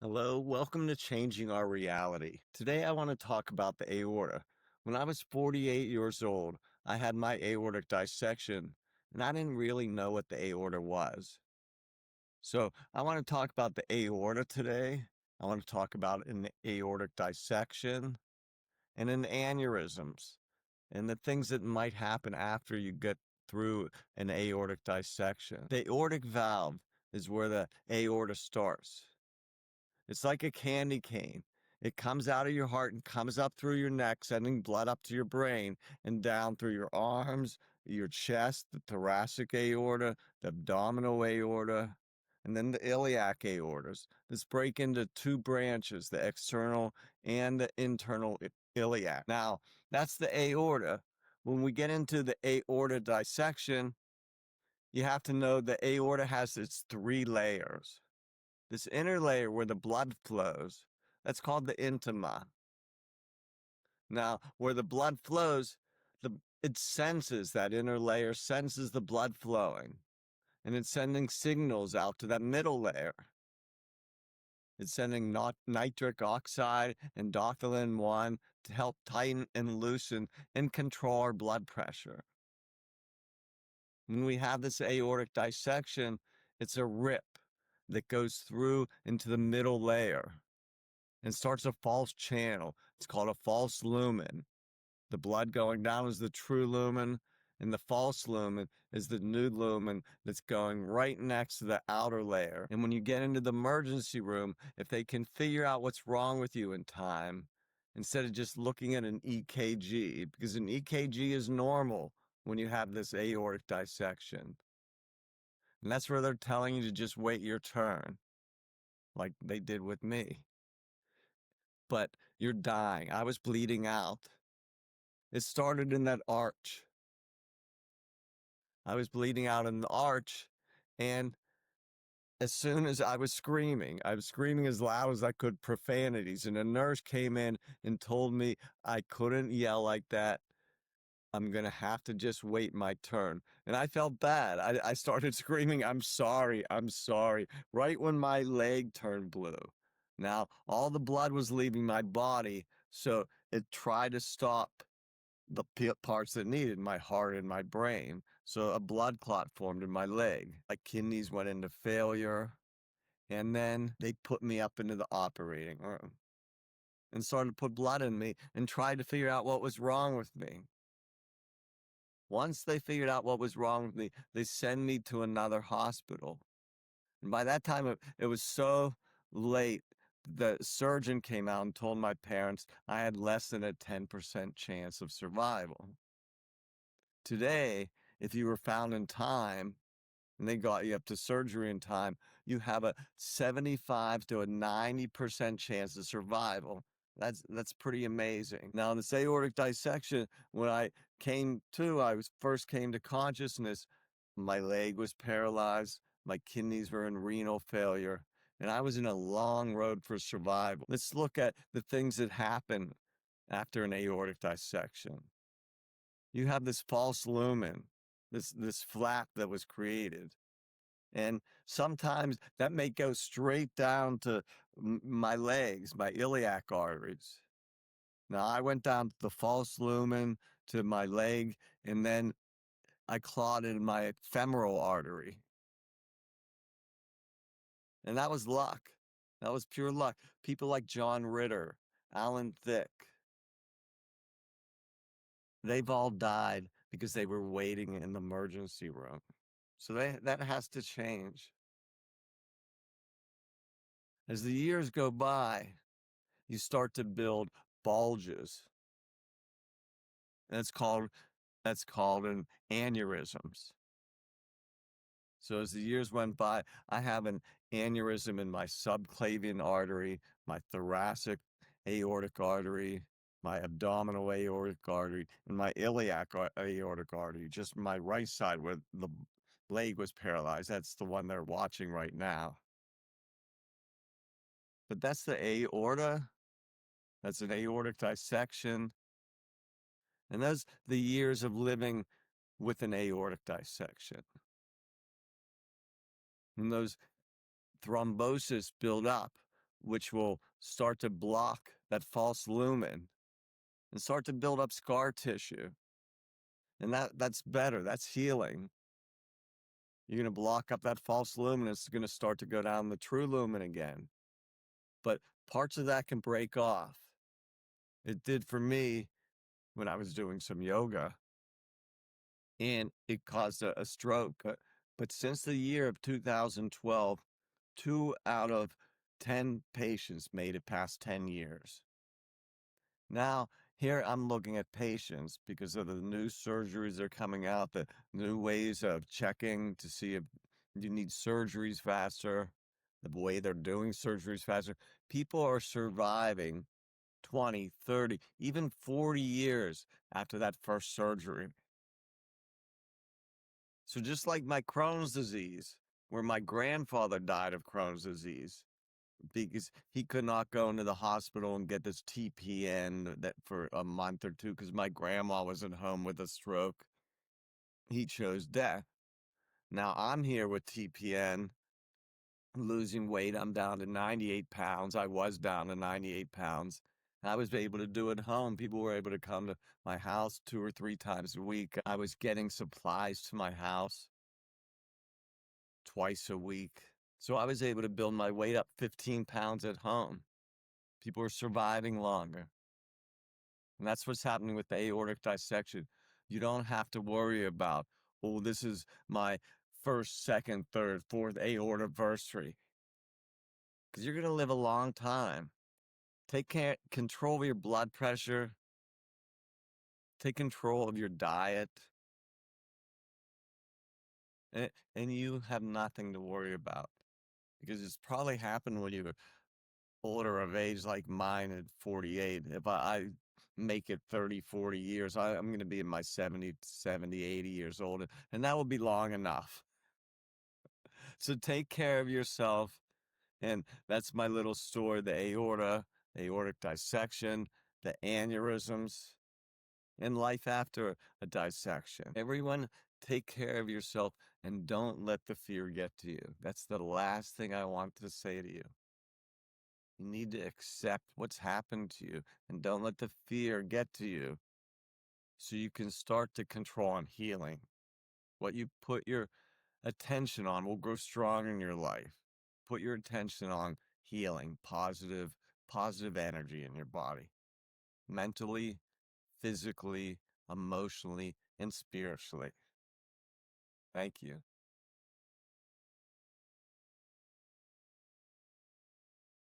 Hello, welcome to Changing Our Reality. Today I want to talk about the aorta. When I was 48 years old, I had my aortic dissection, and I didn't really know what the aorta was. So I want to talk about the aorta today. I want to talk about an aortic dissection and an aneurysms and the things that might happen after you get through an aortic dissection. The aortic valve is where the aorta starts. It's like a candy cane. It comes out of your heart and comes up through your neck, sending blood up to your brain and down through your arms, your chest, the thoracic aorta, the abdominal aorta, and then the iliac aortas. This break into two branches, the external and the internal iliac. Now, that's the aorta. When we get into the aorta dissection, you have to know the aorta has its three layers. This inner layer where the blood flows, that's called the intima. Now, where the blood flows, it senses, that inner layer senses the blood flowing, and it's sending signals out to that middle layer. It's sending nitric oxide and docthalin 1 to help tighten and loosen and control our blood pressure. When we have this aortic dissection, it's a rip that goes through into the middle layer and starts a false channel. It's called a false lumen. The blood going down is the true lumen, and the false lumen is the new lumen that's going right next to the outer layer. And when you get into the emergency room, if they can figure out what's wrong with you in time, instead of just looking at an EKG, because an EKG is normal when you have this aortic dissection. And that's where they're telling you to just wait your turn, like they did with me. But you're dying. I was bleeding out. It started in that arch. I was bleeding out in the arch, and as soon as I was screaming as loud as I could, profanities, and a nurse came in and told me I couldn't yell like that. I'm going to have to just wait my turn. And I felt bad. I started screaming, I'm sorry, right when my leg turned blue. Now, all the blood was leaving my body, so it tried to stop the parts that needed, my heart and my brain. So a blood clot formed in my leg. My kidneys went into failure. And then they put me up into the operating room and started to put blood in me and tried to figure out what was wrong with me. Once they figured out what was wrong with me, they sent me to another hospital. And by that time, it was so late. The surgeon came out and told my parents I had less than a 10% chance of survival. Today, if you were found in time and they got you up to surgery in time, you have a 75 to a 90% chance of survival. That's pretty amazing. Now, in this aortic dissection, when I first came to consciousness, my leg was paralyzed, my kidneys were in renal failure, and I was in a long road for survival. Let's look at the things that happen after an aortic dissection. You have this false lumen, this flap that was created. And sometimes that may go straight down to my legs, my iliac arteries. Now, I went down the false lumen to my leg, and then I clotted my femoral artery. And that was luck. That was pure luck. People like John Ritter, Alan Thicke, they've all died because they were waiting in the emergency room. So that has to change. As the years go by, you start to build bulges. That's called an aneurysms. So as the years went by, I have an aneurysm in my subclavian artery, my thoracic aortic artery, my abdominal aortic artery, and my iliac aortic artery, just my right side where the leg was paralyzed. That's the one they're watching right now. But that's the aorta. That's an aortic dissection. And those the years of living with an aortic dissection. And those thrombosis build up which will start to block that false lumen and start to build up scar tissue. And that's better. That's healing. You're going to block up that false lumen. It's going to start to go down the true lumen again. But parts of that can break off. It did for me when I was doing some yoga, and it caused a stroke. But since the year of 2012, 2 out of 10 patients made it past 10 years. Now, here I'm looking at patients because of the new surgeries that are coming out, the new ways of checking to see if you need surgeries faster, the way they're doing surgeries faster. People are surviving 20, 30, even 40 years after that first surgery. So just like my Crohn's disease, where my grandfather died of Crohn's disease because he could not go into the hospital and get this TPN that for a month or two because my grandma was at home with a stroke. He chose death. Now I'm here with TPN, losing weight. I'm down to 98 pounds. I was down to 98 pounds. I was able to do it at home. People were able to come to my house 2 or 3 times a week. I was getting supplies to my house twice a week. So I was able to build my weight up 15 pounds at home. People are surviving longer. And that's what's happening with the aortic dissection. You don't have to worry about, oh, this is my first, second, third, fourth aortiversary. Because you're going to live a long time. Take control of your blood pressure. Take control of your diet. And you have nothing to worry about. Because it's probably happened when you were older of age like mine at 48. If I make it 30, 40 years, I'm going to be in my 70, 80 years old. And that will be long enough. So take care of yourself. And that's my little story, the aorta, aortic dissection, the aneurysms, and life after a dissection. Everyone, take care of yourself and don't let the fear get to you. That's the last thing I want to say to you. You need to accept what's happened to you and don't let the fear get to you so you can start to control on healing. What you put your attention on will grow strong in your life. Put your attention on healing, positive energy in your body, mentally, physically, emotionally, and spiritually. Thank you.